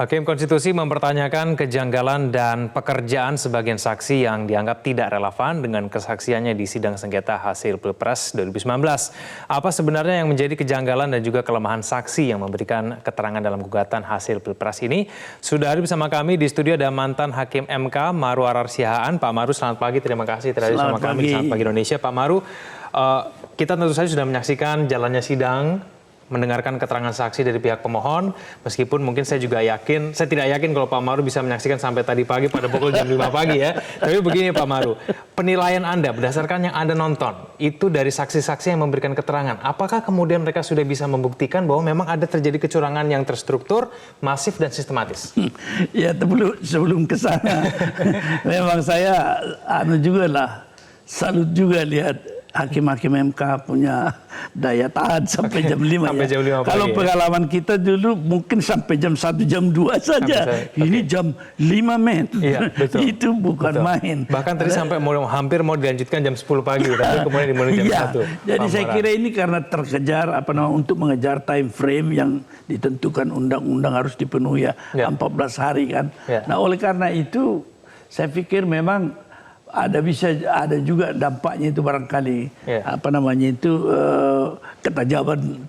Hakim Konstitusi mempertanyakan kejanggalan dan pekerjaan sebagian saksi yang dianggap tidak relevan dengan kesaksiannya di sidang sengketa hasil Pilpres 2019. Apa sebenarnya yang menjadi kejanggalan dan juga kelemahan saksi yang memberikan keterangan dalam gugatan hasil Pilpres ini? Sudah hadir bersama kami di studio ada mantan Hakim MK Maru Arar Sihaan. Pak Maru, selamat pagi. Terima kasih telah hadir bersama kami di Selamat Pagi Indonesia. Pak Maru, kita tentu saja sudah menyaksikan jalannya sidang, mendengarkan keterangan saksi dari pihak pemohon, meskipun mungkin saya juga yakin, saya tidak yakin kalau Pak Maru bisa menyaksikan sampai tadi pagi pada pukul jam 5 pagi ya. Tapi begini Pak Maru, penilaian Anda berdasarkan yang Anda nonton, itu dari saksi-saksi yang memberikan keterangan, apakah kemudian mereka sudah bisa membuktikan bahwa memang ada terjadi kecurangan yang terstruktur, masif dan sistematis? Ya sebelum ke sana, memang saya salut juga lihat hakim-hakim MK punya daya tahan sampai jam 5 sampai ya. Jam 5 Kalau pagi, pengalaman kita dulu mungkin sampai jam 1, jam 2 saja. Ini jam 5 men. Iya, betul. Itu bukan main. Bahkan tadi sampai hampir mau dilanjutkan jam 10 pagi, tapi kemudian dimulai jam 1. Jadi saya kira ini karena terkejar untuk mengejar time frame yang ditentukan undang-undang harus dipenuhi 14 hari kan. Nah, oleh karena itu saya pikir memang ada juga dampaknya itu barangkali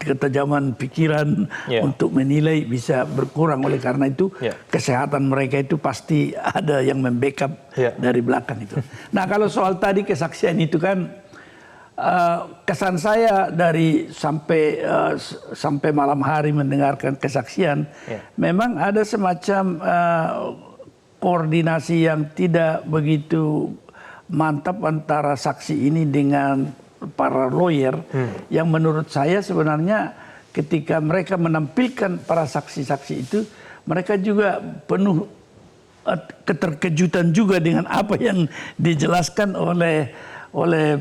ketajaman pikiran untuk menilai bisa berkurang. Oleh karena itu kesehatan mereka itu pasti ada yang membackup dari belakang itu. Nah, kalau soal tadi kesaksian itu kan kesan saya dari sampai malam hari mendengarkan kesaksian, memang ada semacam koordinasi yang tidak begitu mantap antara saksi ini dengan para lawyer yang menurut saya sebenarnya ketika mereka menampilkan para saksi-saksi itu mereka juga penuh keterkejutan juga dengan apa yang dijelaskan oleh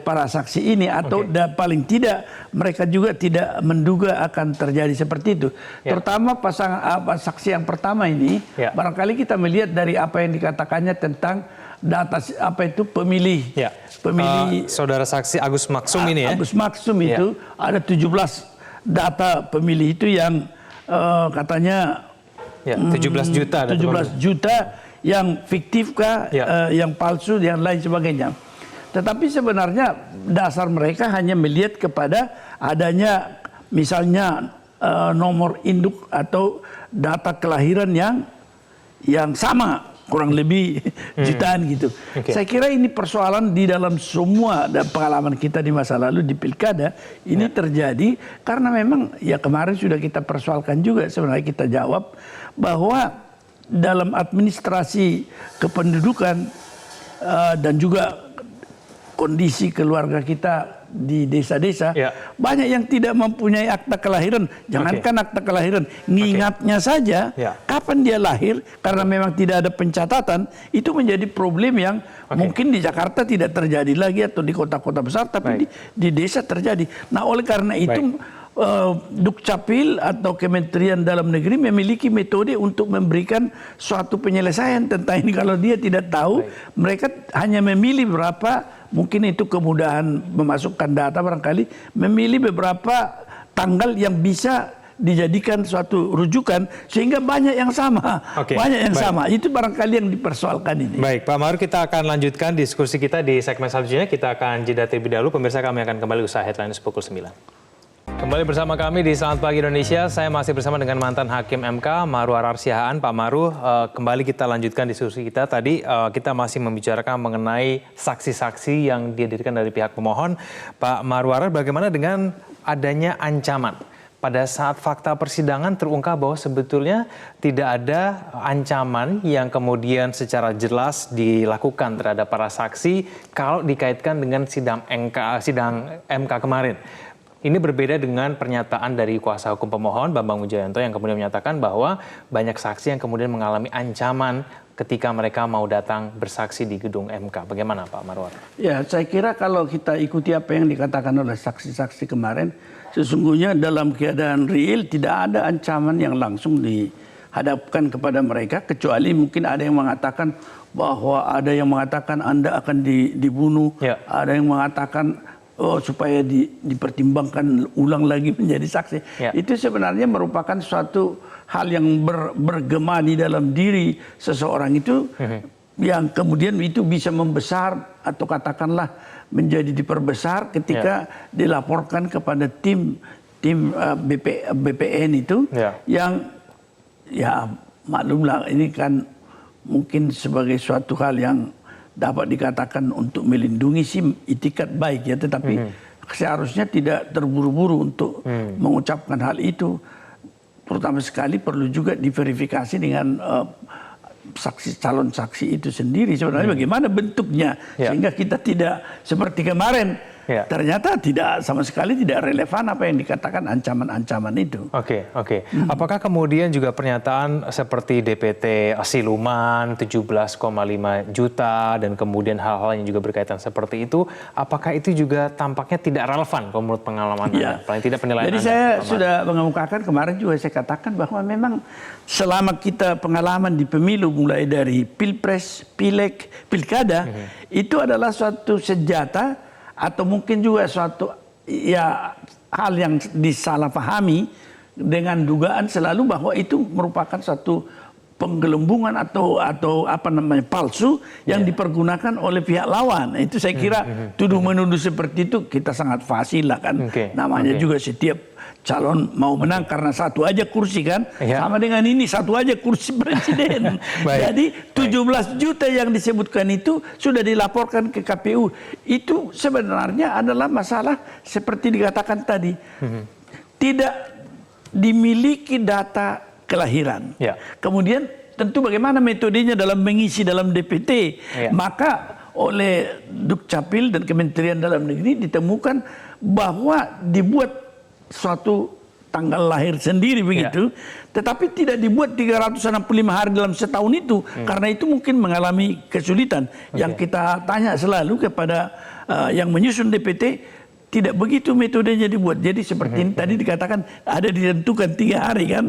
para saksi ini atau paling tidak mereka juga tidak menduga akan terjadi seperti itu. Terutama saksi yang pertama ini barangkali kita melihat dari apa yang dikatakannya tentang data pemilih. Saudara saksi Agus Maksum ini ya. Agus Maksum itu ada 17 data pemilih itu yang katanya 17 juta. 17 juta yang fiktif kah, yang palsu, yang lain sebagainya. Tetapi sebenarnya dasar mereka hanya melihat kepada adanya misalnya nomor induk atau data kelahiran yang sama, kurang lebih jutaan gitu. Saya kira ini persoalan di dalam semua pengalaman kita di masa lalu di pilkada ini terjadi karena memang kemarin sudah kita persoalkan juga sebenarnya kita jawab bahwa dalam administrasi kependudukan dan juga kondisi keluarga kita di desa-desa banyak yang tidak mempunyai akta kelahiran. Jangankan akta kelahiran, ngingatnya saja kapan dia lahir karena memang tidak ada pencatatan, itu menjadi problem yang mungkin di Jakarta tidak terjadi lagi atau di kota-kota besar, tapi di desa terjadi. Nah, oleh karena itu Dukcapil atau Kementerian Dalam Negeri memiliki metode untuk memberikan suatu penyelesaian tentang ini. Kalau dia tidak tahu, mereka hanya memilih berapa, mungkin itu kemudahan memasukkan data barangkali, memilih beberapa tanggal yang bisa dijadikan suatu rujukan sehingga banyak yang sama. Banyak yang sama. Itu barangkali yang dipersoalkan ini. Baik, Pak Maru, kita akan lanjutkan diskusi kita di segmen selanjutnya. Kita akan jeda terlebih dahulu. Pemirsa, kami akan kembali usaha headline pukul 9. Kembali bersama kami di Selamat Pagi Indonesia. Saya masih bersama dengan mantan Hakim MK Maru Arar Sihaan. Pak Maru, kembali kita lanjutkan diskusi kita. Tadi kita masih membicarakan mengenai saksi-saksi yang dihadirkan dari pihak pemohon. Pak Maru Arar, bagaimana dengan adanya ancaman? Pada saat fakta persidangan terungkap bahwa sebetulnya tidak ada ancaman yang kemudian secara jelas dilakukan terhadap para saksi kalau dikaitkan dengan sidang MK kemarin. Ini berbeda dengan pernyataan dari kuasa hukum pemohon Bambang Wijoyanto yang kemudian menyatakan bahwa banyak saksi yang kemudian mengalami ancaman ketika mereka mau datang bersaksi di gedung MK. Bagaimana Pak Marwar? Ya, saya kira kalau kita ikuti apa yang dikatakan oleh saksi-saksi kemarin, sesungguhnya dalam keadaan real tidak ada ancaman yang langsung dihadapkan kepada mereka, kecuali mungkin ada yang mengatakan bahwa Anda akan dibunuh, ada yang mengatakan supaya dipertimbangkan ulang lagi menjadi saksi. Ya. Itu sebenarnya merupakan suatu hal yang bergema di dalam diri seseorang itu, yang kemudian itu bisa membesar atau katakanlah menjadi diperbesar ketika dilaporkan kepada tim BPN itu, yang ya maklumlah ini kan mungkin sebagai suatu hal yang dapat dikatakan untuk melindungi sih itikat baik ya, tetapi seharusnya tidak terburu-buru untuk mengucapkan hal itu. Terutama sekali perlu juga diverifikasi dengan calon saksi itu sendiri sebenarnya bagaimana bentuknya, sehingga kita tidak seperti kemarin ternyata tidak sama sekali tidak relevan apa yang dikatakan ancaman-ancaman itu. Oke. Apakah kemudian juga pernyataan seperti DPT siluman 17,5 juta dan kemudian hal-hal yang juga berkaitan seperti itu, apakah itu juga tampaknya tidak relevan menurut pengalaman Anda? Paling tidak penilaian Jadi Anda, saya sudah mengemukakan kemarin juga, saya katakan bahwa memang selama kita pengalaman di pemilu mulai dari Pilpres, Pileg, Pilkada, itu adalah suatu senjata atau mungkin juga suatu ya hal yang disalahpahami dengan dugaan selalu bahwa itu merupakan suatu penggelembungan atau apa namanya palsu yang dipergunakan oleh pihak lawan. Itu saya kira tuduh-menuduh seperti itu kita sangat fasih lah kan. Namanya juga setiap calon mau menang karena satu aja kursi kan, sama dengan ini satu aja kursi presiden. Jadi 17 juta yang disebutkan itu sudah dilaporkan ke KPU. Itu sebenarnya adalah masalah seperti dikatakan tadi, tidak dimiliki data kelahiran. Kemudian tentu bagaimana metodenya dalam mengisi dalam DPT, maka oleh Dukcapil dan Kementerian Dalam Negeri ditemukan bahwa dibuat suatu tanggal lahir sendiri begitu, tetapi tidak dibuat 365 hari dalam setahun itu, karena itu mungkin mengalami kesulitan. Yang kita tanya selalu kepada yang menyusun DPT, tidak begitu metodenya dibuat. Jadi seperti ini tadi dikatakan ada ditentukan 3 hari kan.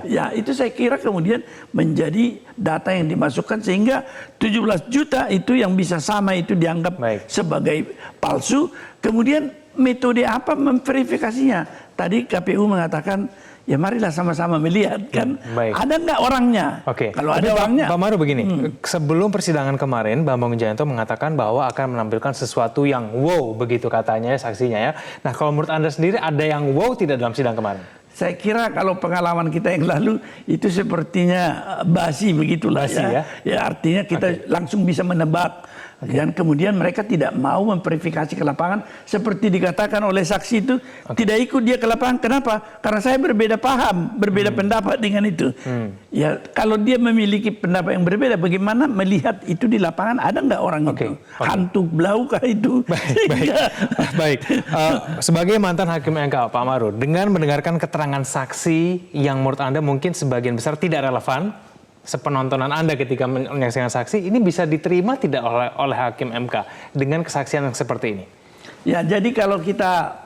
Ya itu saya kira kemudian menjadi data yang dimasukkan sehingga 17 juta itu yang bisa sama itu dianggap sebagai palsu. Kemudian metode apa memverifikasinya? Tadi KPU mengatakan ya marilah sama-sama melihat kan, ada nggak orangnya? Kalau ada orangnya. Pak Maru begini, sebelum persidangan kemarin Bambang Wijayanto mengatakan bahwa akan menampilkan sesuatu yang wow begitu katanya saksinya ya. Nah kalau menurut Anda sendiri ada yang wow tidak dalam sidang kemarin? Saya kira kalau pengalaman kita yang lalu itu sepertinya basi begitulah ya. Artinya kita langsung bisa menebak. Dan kemudian mereka tidak mau memverifikasi ke lapangan seperti dikatakan oleh saksi itu, tidak ikut dia ke lapangan. Kenapa? Karena saya berbeda paham, berbeda pendapat dengan itu. Ya kalau dia memiliki pendapat yang berbeda, bagaimana melihat itu di lapangan? Ada nggak orang itu? Hantu belaukah itu? Baik. Sebagai mantan hakim MK Pak Maru, dengan mendengarkan keterangan saksi yang menurut Anda mungkin sebagian besar tidak relevan, sepenontonan Anda ketika menyaksikan saksi, ini bisa diterima tidak oleh hakim MK dengan kesaksian yang seperti ini? Ya, jadi kalau kita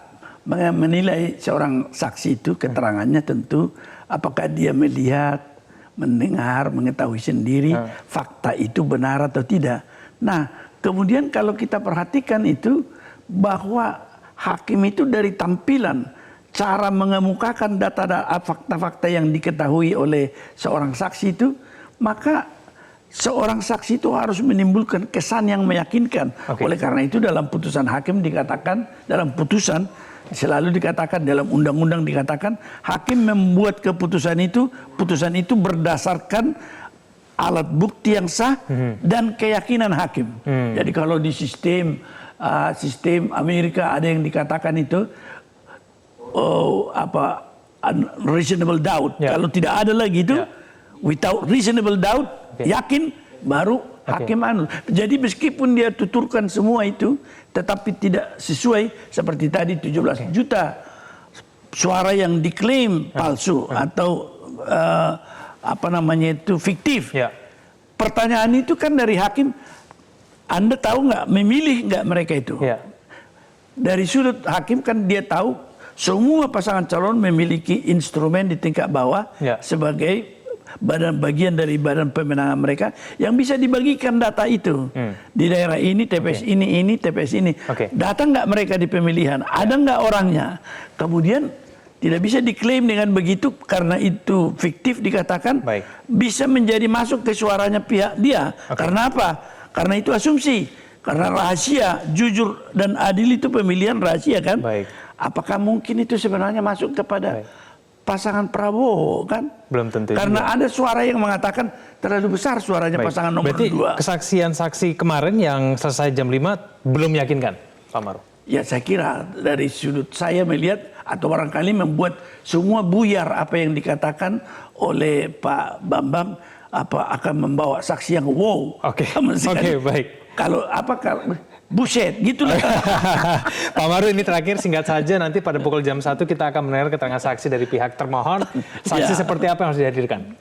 menilai seorang saksi itu keterangannya tentu apakah dia melihat, mendengar, mengetahui sendiri fakta itu benar atau tidak. Nah, kemudian kalau kita perhatikan itu bahwa hakim itu dari tampilan, cara mengemukakan fakta-fakta yang diketahui oleh seorang saksi itu, maka seorang saksi itu harus menimbulkan kesan yang meyakinkan. Oleh karena itu dalam putusan hakim dikatakan, dalam putusan selalu dikatakan, dalam undang-undang dikatakan, hakim membuat keputusan itu berdasarkan alat bukti yang sah dan keyakinan hakim. Jadi kalau di sistem Amerika ada yang dikatakan itu reasonable doubt. Kalau tidak ada lagi itu without reasonable doubt, yakin baru hakim anu. Jadi meskipun dia tuturkan semua itu, tetapi tidak sesuai seperti tadi 17 juta suara yang diklaim palsu atau fiktif. Pertanyaan itu kan dari hakim, Anda tahu nggak, memilih nggak mereka itu? Dari sudut hakim kan dia tahu semua pasangan calon memiliki instrumen di tingkat bawah sebagai bagian dari badan pemenangan mereka yang bisa dibagikan data itu. Di daerah ini, TPS ini, TPS ini. Datang nggak mereka di pemilihan? Ada nggak orangnya? Kemudian tidak bisa diklaim dengan begitu karena itu fiktif dikatakan bisa menjadi masuk ke suaranya pihak dia. Karena apa? Karena itu asumsi. Karena rahasia, jujur dan adil itu pemilihan rahasia kan? Apakah mungkin itu sebenarnya masuk kepada pasangan Prabowo kan? Belum tentu. Karena ada suara yang mengatakan terlalu besar suaranya pasangan nomor 2. Berarti kesaksian saksi kemarin yang selesai jam 5 belum meyakinkan, Pak Maruf? Ya saya kira dari sudut saya melihat atau barangkali membuat semua buyar apa yang dikatakan oleh Pak Bambang akan membawa saksi yang wow. Oke, baik. Kalau buset gitulah. Pak Maruf, ini terakhir singkat saja, nanti pada pukul jam 1 kita akan mendengar keterangan saksi dari pihak termohon. Saksi seperti apa yang harus dihadirkan?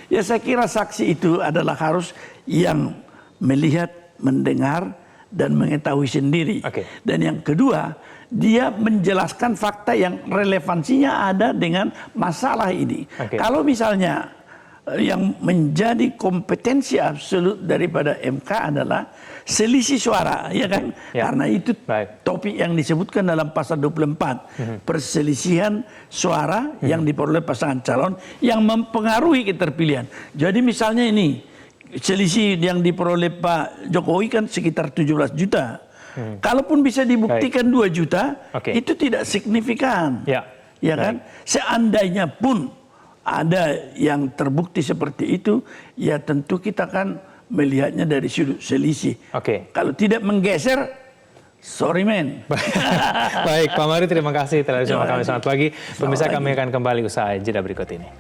Ya saya kira saksi itu adalah harus yang melihat, mendengar, dan mengetahui sendiri. Dan yang kedua, dia menjelaskan fakta yang relevansinya ada dengan masalah ini. Kalau misalnya yang menjadi kompetensi absolut daripada MK adalah selisih suara, ya kan? Karena itu topik yang disebutkan dalam pasal 24, perselisihan suara yang diperoleh pasangan calon yang mempengaruhi keterpilihan. Jadi misalnya ini selisih yang diperoleh Pak Jokowi kan sekitar 17 juta. Kalaupun bisa dibuktikan 2 juta, itu tidak signifikan. Ya kan? Seandainya pun ada yang terbukti seperti itu, ya tentu kita kan melihatnya dari sudut selisih. Kalau tidak menggeser, sorry men. Baik, Pak Maruf, terima kasih telah bersama kami. Selamat pagi. Pemirsa, kami akan kembali usai jeda berikut ini.